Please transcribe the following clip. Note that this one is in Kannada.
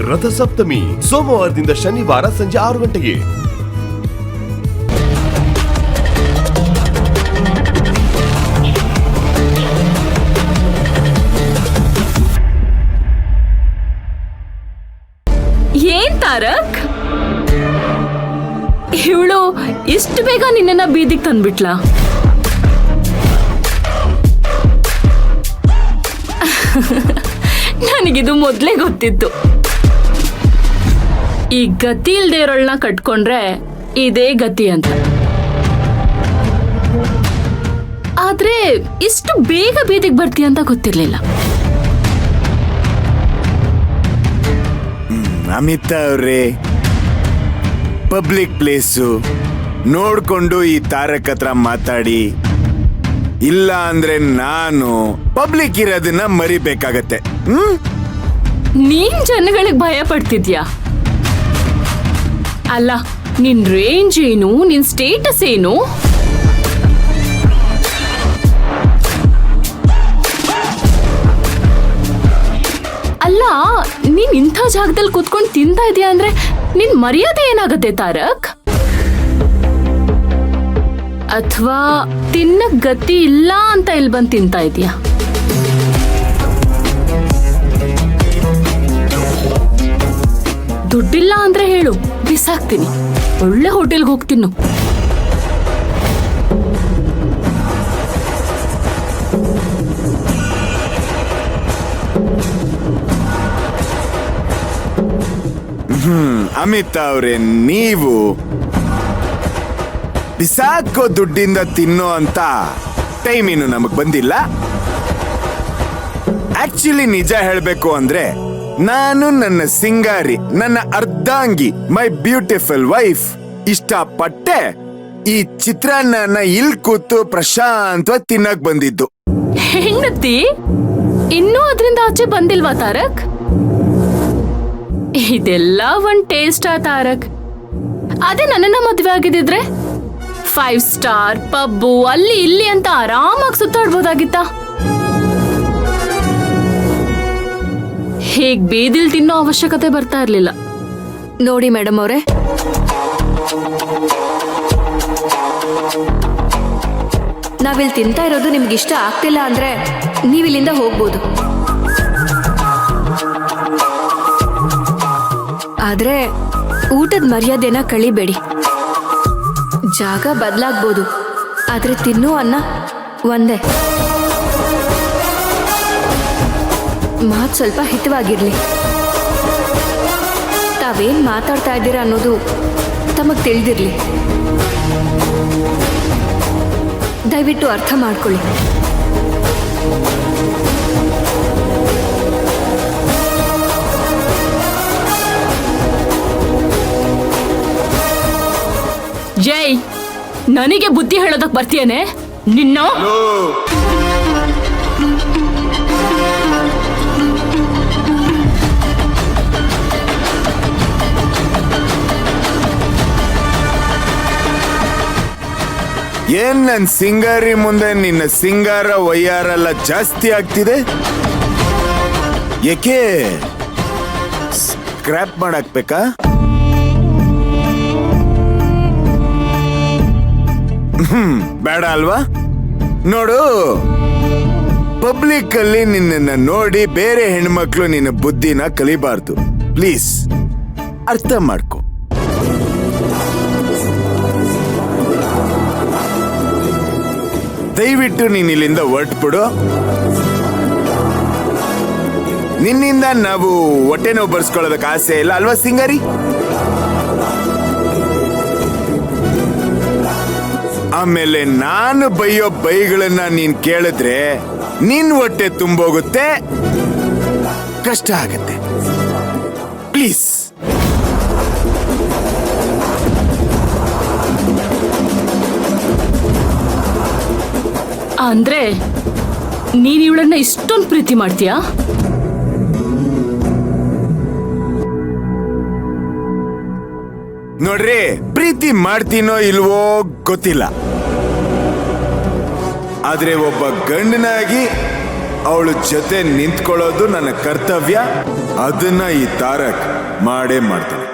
ರಥಸಪ್ತಮಿ ಸೋಮವಾರದಿಂದ ಶನಿವಾರ ಸಂಜೆ 6 ಗಂಟೆಗೆ. ಏನ್ ತಾರಕ್, ಇವಳು ಇಷ್ಟು ಬೇಗ ನಿನ್ನ ಬೀದಿಗೆ ತಂದ್ಬಿಟ್ಲಾ? ನನಗಿದು ಮೊದ್ಲೇ ಗೊತ್ತಿತ್ತು. ಈ ಗತಿ ಇಲ್ದೇ ಇರೋಳನ್ನ ಕಟ್ಕೊಂಡ್ರೆ ಇದೇ ಗತಿ ಅಂತ. ಆದ್ರೆ ಇಷ್ಟು ಬೇಗ ಬೀದಿಗೆ ಬರ್ತೀಯ ಅಂತ ಗೊತ್ತಿರ್ಲಿಲ್ಲ. ಅಮಿತಾ ಅವ್ರೆ, ಪಬ್ಲಿಕ್ ಪ್ಲೇಸು ನೋಡ್ಕೊಂಡು ಈ ತಾರಕ್ ಹತ್ರ ಮಾತಾಡಿ, ಇಲ್ಲ ಅಂದ್ರೆ ನಾನು ಪಬ್ಲಿಕ್ ಇರೋದನ್ನ ಮರಿಬೇಕಾಗತ್ತೆ. ನೀನ್ ಜನಗಳಿಗೆ ಭಯ ಪಡ್ತಿದ್ಯಾ? ಅಲ್ಲ, ನಿನ್ ರೇಂಜ್ ಏನು, ನಿನ್ ಸ್ಟೇಟಸ್ ಏನು? ಅಲ್ಲ, ನೀನ್ ಇಂಥ ಜಾಗದಲ್ಲಿ ಕೂತ್ಕೊಂಡು ತಿಂತಾ ಇದೀಯ ಅಂದ್ರೆ ನಿನ್ ಮರ್ಯಾದೆ ಏನಾಗತ್ತೆ ತಾರಕ್? ಅಥವಾ ತಿನ್ನಕ್ ಗತಿ ಇಲ್ಲ ಅಂತ ಇಲ್ಲಿ ಬಂದು ತಿಂತಾ ಇದೀಯಾ? ದುಡ್ಡಿಲ್ಲ ಅಂದ್ರೆ ಹೇಳು, ಬಿಸಾಕ್ತೀನಿ. ಒಳ್ಳೆ ಹೋಟೆಲ್ಗೆ ಹೋಗ್ತೀನಿ. ಅಮಿತಾ ಅವ್ರೆ, ನೀವು ಬಿಸಾಕೋ ದುಡ್ಡಿಂದ ತಿನ್ನೋ ಅಂತ ಟೈಮ್ ಇನ್ನು ನಮಗ್ ಬಂದಿಲ್ಲ. ಆಕ್ಚುಲಿ ನಿಜ ಹೇಳ್ಬೇಕು ಅಂದ್ರೆ, ನಾನು ನನ್ನ ಸಿಂಗಾರಿ, ನನ್ನ ಅರ್ಧಾಂಗಿ, ಮೈ ಬ್ಯೂಟಿಫುಲ್ ವೈಫ್ ಇಷ್ಟಪಟ್ಟೆ ಈ ಚಿತ್ರಾನ್ನ ಇಲ್ಲಿ ಕೂತು ಪ್ರಶಾಂತವಾಗಿ ತಿನ್ನಕ್ ಬಂದಿದ್ದು. ಹೆಂಡತಿ ಇನ್ನೂ ಅದರಿಂದ ಆಚೆ ಬಂದಿಲ್ವಾ ತಾರಕ್? ಇದೆಲ್ಲ ಒಂದ್ ಟೇಸ್ಟಾ ತಾರಕ್? ಅದೇ ನನ್ನನ್ನ ಮದ್ವೆ ಆಗಿದ್ರೆ 5 ಸ್ಟಾರ್ ಪಬ್ಬು ಅಲ್ಲಿ ಇಲ್ಲಿ ಅಂತ ಆರಾಮಾಗಿ ಸುತ್ತಾಡ್ಬೋದಾಗಿತ್ತ. ಹೇಗ್ ಬೀದಿಲ್ ತಿನ್ನೋ ಅವಶ್ಯಕತೆ ಬರ್ತಾ ಇರ್ಲಿಲ್ಲ. ನೋಡಿ ಮೇಡಮ್ ಅವರೇ, ನಾವಿಲ್ಲಿ ತಿಂತಾ ಇರೋದು ನಿಮ್ಗೆ ಇಷ್ಟ ಆಗ್ತಿಲ್ಲ ಅಂದ್ರೆ ನೀವಿಲ್ಲಿಂದ ಹೋಗ್ಬೋದು. ಆದ್ರೆ ಊಟದ ಮರ್ಯಾದೆನ ಕಳಿಬೇಡಿ. ಜಾಗ ಬದಲಾಗ್ಬೋದು, ಆದ್ರೆ ತಿನ್ನೋ ಅನ್ನ ಒಂದೇ. ಮಾತು ಸ್ವಲ್ಪ ಹಿತವಾಗಿರ್ಲಿ. ತಾವೇನ್ ಮಾತಾಡ್ತಾ ಇದ್ದೀರಾ ಅನ್ನೋದು ತಮಗ್ ತಿಳಿದಿರ್ಲಿ. ದಯವಿಟ್ಟು ಅರ್ಥ ಮಾಡ್ಕೊಳ್ಳಿ. ಜೈ, ನನಗೆ ಬುದ್ಧಿ ಹೇಳೋದಕ್ ಬರ್ತೀಯನೆ ನಿನ್ನ? ಏನ್ ನನ್ ಸಿಂಗಾರಿ ಮುಂದೆ ನಿನ್ನ ಸಿಂಗಾರ ವಯ್ಯಾರೆಲ್ಲ ಜಾಸ್ತಿ ಆಗ್ತಿದೆ? ಏಕೆ ಸ್ಕ್ರಾಪ್ ಮಾಡಾಕ್ಬೇಕಾ? ಬೇಡ ಅಲ್ವಾ? ನೋಡು, ಪಬ್ಲಿಕ್ ಅಲ್ಲಿ ನಿನ್ನ ನೋಡಿ ಬೇರೆ ಹೆಣ್ಮಕ್ಳು ನಿನ್ನ ಬುದ್ಧಿನ ಕಲಿಬಾರ್ದು. ಪ್ಲೀಸ್ ಅರ್ಥ ಮಾಡ್ಕೊ. ದಯವಿಟ್ಟು ನೀನ್ ಇಲ್ಲಿಂದ ಹೊರಟ್ಬಿಡು. ನಿನ್ನಿಂದ ನಾವು ಹೊಟ್ಟೆ ನೋವು ಬರ್ಸ್ಕೊಳ್ಳೋದಕ್ಕೆ ಆಸೆ ಇಲ್ಲ ಅಲ್ವಾ ಸಿಂಗಾರಿ? ಆಮೇಲೆ ನಾನು ಬೈಯೋ ಬೈಗಳನ್ನ ನೀನ್ ಕೇಳಿದ್ರೆ ನಿನ್ ಹೊಟ್ಟೆ ತುಂಬೋಗುತ್ತೆ, ಕಷ್ಟ ಆಗತ್ತೆ. ಪ್ಲೀಸ್. ಅಂದ್ರೆ ನೀನ್ ಇವಳನ್ನ ಇಷ್ಟೊಂದು ಪ್ರೀತಿ ಮಾಡ್ತೀಯಾ? ನೋಡ್ರಿ, ಪ್ರೀತಿ ಮಾಡ್ತೀನೋ ಇಲ್ವೋ ಗೊತ್ತಿಲ್ಲ, ಆದ್ರೆ ಒಬ್ಬ ಗಂಡನಾಗಿ ಅವಳ ಜೊತೆ ನಿಂತ್ಕೊಳ್ಳೋದು ನನ್ನ ಕರ್ತವ್ಯ. ಅದನ್ನ ಈ ತಾರಕ್ ಮಾಡೇ ಮಾಡ್ತಾನೆ.